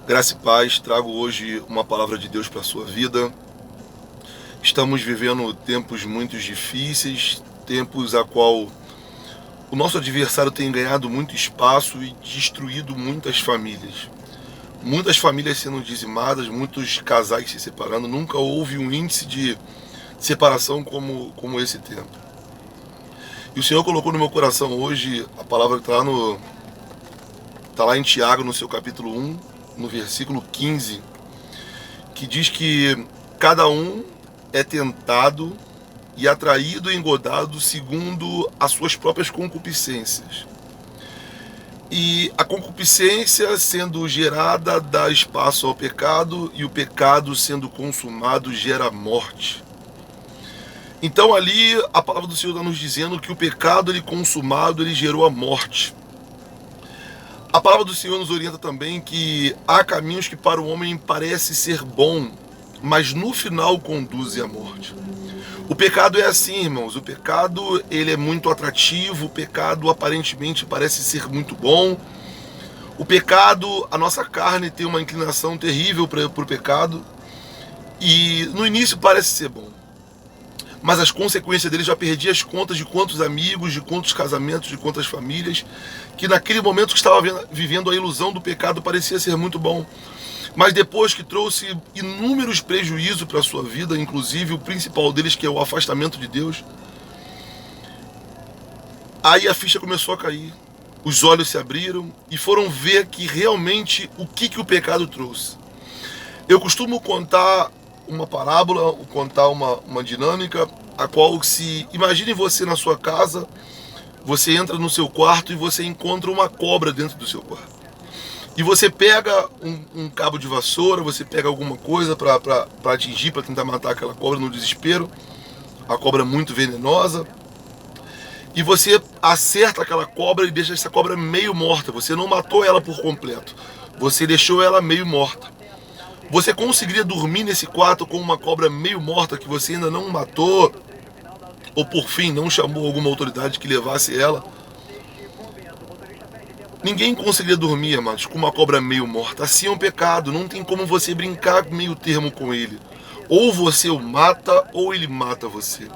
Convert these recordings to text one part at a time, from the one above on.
Graça e paz, trago hoje uma palavra de Deus para a sua vida. Estamos vivendo tempos muito difíceis, tempos a qual o nosso adversário tem ganhado muito espaço e destruído muitas famílias. Muitas famílias sendo dizimadas, muitos casais se separando. Nunca houve um índice de separação como esse tempo. E o Senhor colocou no meu coração hoje a palavra que está lá em Tiago, no seu capítulo 1, no versículo 15, que diz que cada um é tentado e atraído e engodado segundo as suas próprias concupiscências. E a concupiscência sendo gerada dá espaço ao pecado, e o pecado sendo consumado gera morte. Então ali a palavra do Senhor está nos dizendo que o pecado consumado ele gerou a morte. A palavra do Senhor nos orienta também que há caminhos que para o homem parece ser bom, mas no final conduzem à morte. O pecado é assim, irmãos. O pecado ele é muito atrativo. O pecado aparentemente parece ser muito bom. O pecado, a nossa carne tem uma inclinação terrível para o pecado. E no início parece ser bom. Mas as consequências dele, já perdi as contas de quantos amigos, de quantos casamentos, de quantas famílias, que naquele momento que estava vivendo a ilusão do pecado parecia ser muito bom. Mas depois que trouxe inúmeros prejuízos para a sua vida, inclusive o principal deles que é o afastamento de Deus, aí a ficha começou a cair. Os olhos se abriram e foram ver que realmente o que o pecado trouxe. Eu costumo contar uma parábola, contar uma dinâmica, a qual se imagine você na sua casa, você entra no seu quarto e você encontra uma cobra dentro do seu quarto. E você pega um cabo de vassoura, você pega alguma coisa para atingir, para tentar matar aquela cobra no desespero. A cobra é muito venenosa. E você acerta aquela cobra e deixa essa cobra meio morta. Você não matou ela por completo. Você deixou ela meio morta. Você conseguiria dormir nesse quarto com uma cobra meio morta que você ainda não matou? Ou por fim não chamou alguma autoridade que levasse ela? Ninguém conseguiria dormir, amados, com uma cobra meio morta. Assim é um pecado, não tem como você brincar meio termo com ele. Ou você o mata, ou ele mata você.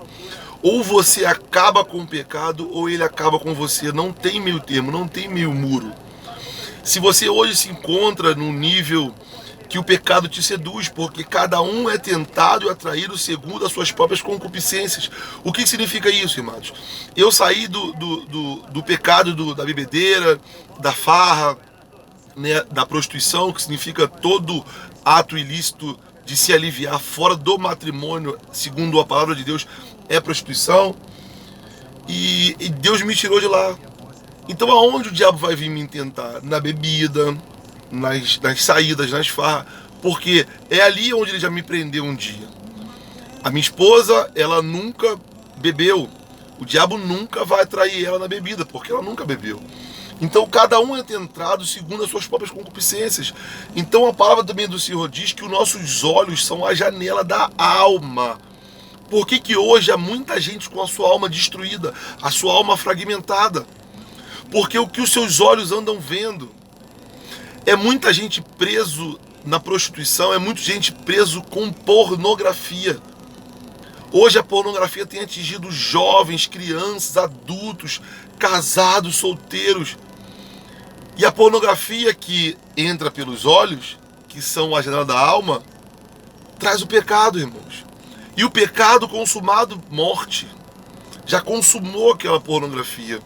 Ou você acaba com o pecado, ou ele acaba com você. Não tem meio termo, não tem meio muro. Se você hoje se encontra num nível que o pecado te seduz, porque cada um é tentado e atraído segundo as suas próprias concupiscências. O que significa isso, irmãos? Eu saí do pecado da bebedeira, da farra, né, da prostituição, que significa todo ato ilícito de se aliviar fora do matrimônio, segundo a palavra de Deus, é prostituição. E Deus me tirou de lá. Então aonde o diabo vai vir me tentar? Na bebida, nas saídas, nas farras, porque é ali onde ele já me prendeu um dia. A minha esposa, ela nunca bebeu. O diabo nunca vai atrair ela na bebida, porque ela nunca bebeu. Então cada um é tentado segundo as suas próprias concupiscências. Então a palavra também do Senhor diz que os nossos olhos são a janela da alma. Por que hoje há muita gente com a sua alma destruída, a sua alma fragmentada? Porque o que os seus olhos andam vendo é muita gente preso na prostituição, é muita gente preso com pornografia. Hoje a pornografia tem atingido jovens, crianças, adultos, casados, solteiros. E a pornografia que entra pelos olhos, que são a janela da alma, traz o pecado, irmãos. E o pecado consumado, morte. Já consumou aquela pornografia.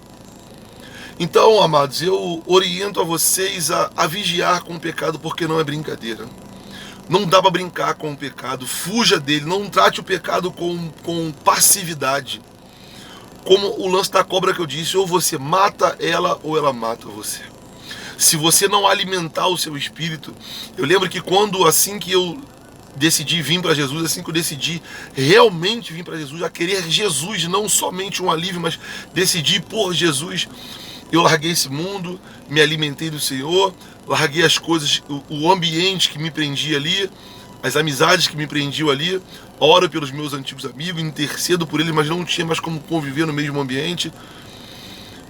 Então, amados, eu oriento a vocês a vigiar com o pecado, porque não é brincadeira. Não dá para brincar com o pecado, fuja dele, não trate o pecado com passividade. Como o lance da cobra que eu disse, ou você mata ela ou ela mata você. Se você não alimentar o seu espírito, eu lembro que assim que eu decidi vir para Jesus, assim que eu decidi realmente vir para Jesus, a querer Jesus, não somente um alívio, mas decidi por Jesus, eu larguei esse mundo, me alimentei do Senhor, larguei as coisas, o ambiente que me prendia ali, as amizades que me prendiam ali, oro pelos meus antigos amigos, intercedo por eles, mas não tinha mais como conviver no mesmo ambiente.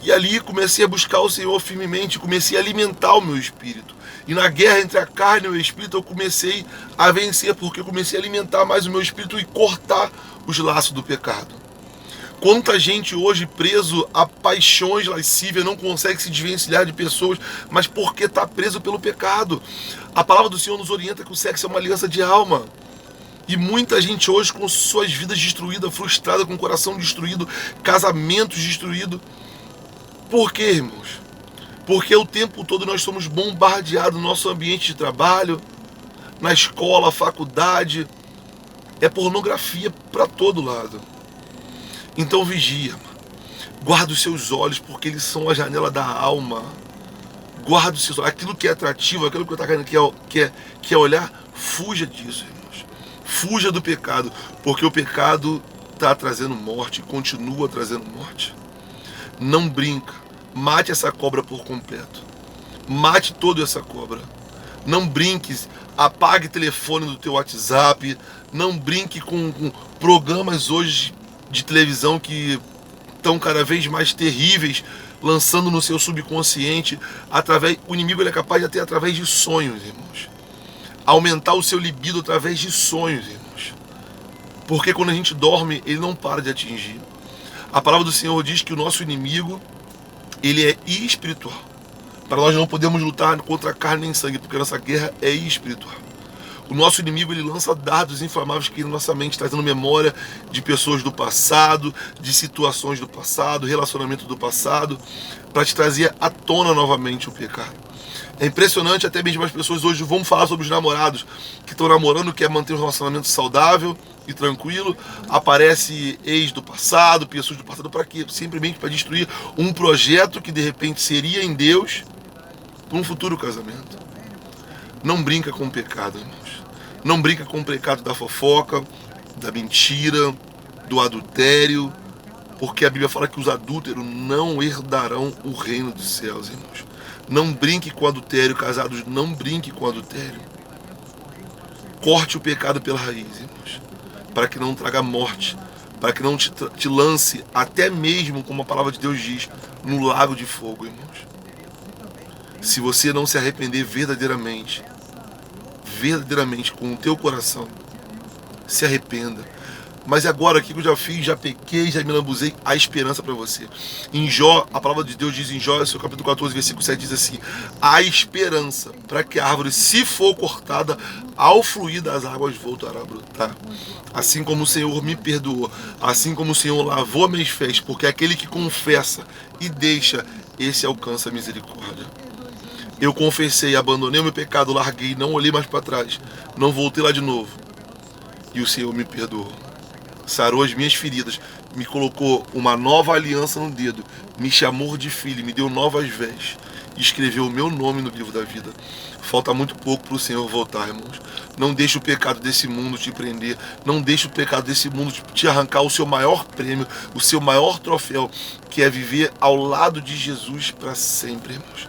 E ali comecei a buscar o Senhor firmemente, comecei a alimentar o meu espírito. E na guerra entre a carne e o espírito eu comecei a vencer, porque eu comecei a alimentar mais o meu espírito e cortar os laços do pecado. Quanta gente hoje preso a paixões lascívas não consegue se desvencilhar de pessoas, mas porque está preso pelo pecado. A palavra do Senhor nos orienta que o sexo é uma aliança de alma. E muita gente hoje com suas vidas destruídas, frustrada, com o coração destruído, casamentos destruídos. Por quê, irmãos? Porque o tempo todo nós somos bombardeados no nosso ambiente de trabalho, na escola, faculdade. É pornografia para todo lado. Então vigia, guarda os seus olhos, porque eles são a janela da alma. Guarda os seus olhos, aquilo que é atrativo, aquilo que está quer olhar, fuja disso, irmãos. Fuja do pecado, porque o pecado está trazendo morte, continua trazendo morte. Não brinca, mate essa cobra por completo. Mate toda essa cobra. Não brinque, apague o telefone do teu WhatsApp, não brinque com programas hoje de televisão que estão cada vez mais terríveis, lançando no seu subconsciente, o inimigo ele é capaz de até através de sonhos, irmãos. Aumentar o seu libido através de sonhos, irmãos. Porque quando a gente dorme, ele não para de atingir. A palavra do Senhor diz que o nosso inimigo, ele é espiritual. Para nós não podemos lutar contra carne nem sangue, porque a nossa guerra é espiritual. O nosso inimigo ele lança dardos inflamáveis que na nossa mente, trazendo memória de pessoas do passado, de situações do passado, relacionamento do passado, para te trazer à tona novamente o pecado. É impressionante, até mesmo as pessoas hoje vão falar sobre os namorados que estão namorando, quer manter um relacionamento saudável e tranquilo. Aparece ex do passado, pessoas do passado, para quê? Simplesmente para destruir um projeto que de repente seria em Deus para um futuro casamento. Não brinca com o pecado, irmãos. Não brinca com o pecado da fofoca, da mentira, do adultério, porque a Bíblia fala que os adúlteros não herdarão o reino dos céus, irmãos. Não brinque com adultério, casados, não brinque com adultério. Corte o pecado pela raiz, irmãos, para que não traga morte, para que não te lance, até mesmo, como a palavra de Deus diz, no lago de fogo, irmãos. Se você não se arrepender verdadeiramente com o teu coração, se arrependa. Mas agora aqui que eu já fiz, já pequei, já me lambuzei, há esperança para você. Em Jó, a palavra de Deus diz em Jó, seu capítulo 14, versículo 7, diz assim: há esperança para que a árvore, se for cortada, ao fluir das águas voltará a brotar. Assim como o Senhor me perdoou, assim como o Senhor lavou meus pés, porque aquele que confessa e deixa, esse alcança a misericórdia. Eu confessei, abandonei o meu pecado, larguei, não olhei mais para trás, não voltei lá de novo. E o Senhor me perdoou. Sarou as minhas feridas, me colocou uma nova aliança no dedo, me chamou de filho, me deu novas vestes e escreveu o meu nome no livro da vida. Falta muito pouco para o Senhor voltar, irmãos. Não deixe o pecado desse mundo te prender, não deixe o pecado desse mundo te arrancar o seu maior prêmio, o seu maior troféu, que é viver ao lado de Jesus para sempre, irmãos.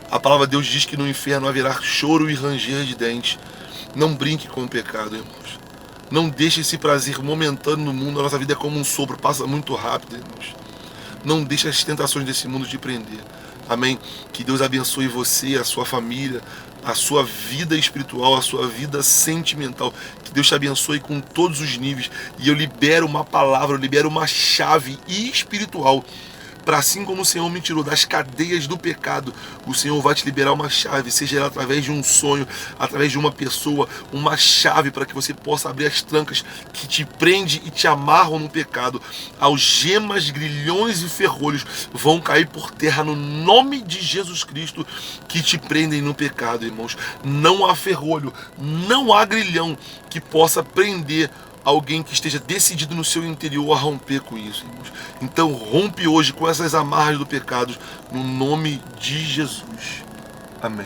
A palavra de Deus diz que no inferno haverá choro e ranger de dentes. Não brinque com o pecado, irmãos. Não deixe esse prazer momentâneo no mundo. A nossa vida é como um sopro, passa muito rápido, irmãos. Não deixe as tentações desse mundo te prender. Amém? Que Deus abençoe você, a sua família, a sua vida espiritual, a sua vida sentimental. Que Deus te abençoe com todos os níveis. E eu libero uma palavra, eu libero uma chave espiritual. Para assim como o Senhor me tirou das cadeias do pecado, o Senhor vai te liberar uma chave, seja ela através de um sonho, através de uma pessoa, uma chave para que você possa abrir as trancas que te prende e te amarram no pecado. Algemas, grilhões e ferrolhos vão cair por terra no nome de Jesus Cristo que te prendem no pecado, irmãos. Não há ferrolho, não há grilhão que possa prender alguém que esteja decidido no seu interior a romper com isso, irmãos. Então rompe hoje com essas amarras do pecado, no nome de Jesus. Amém.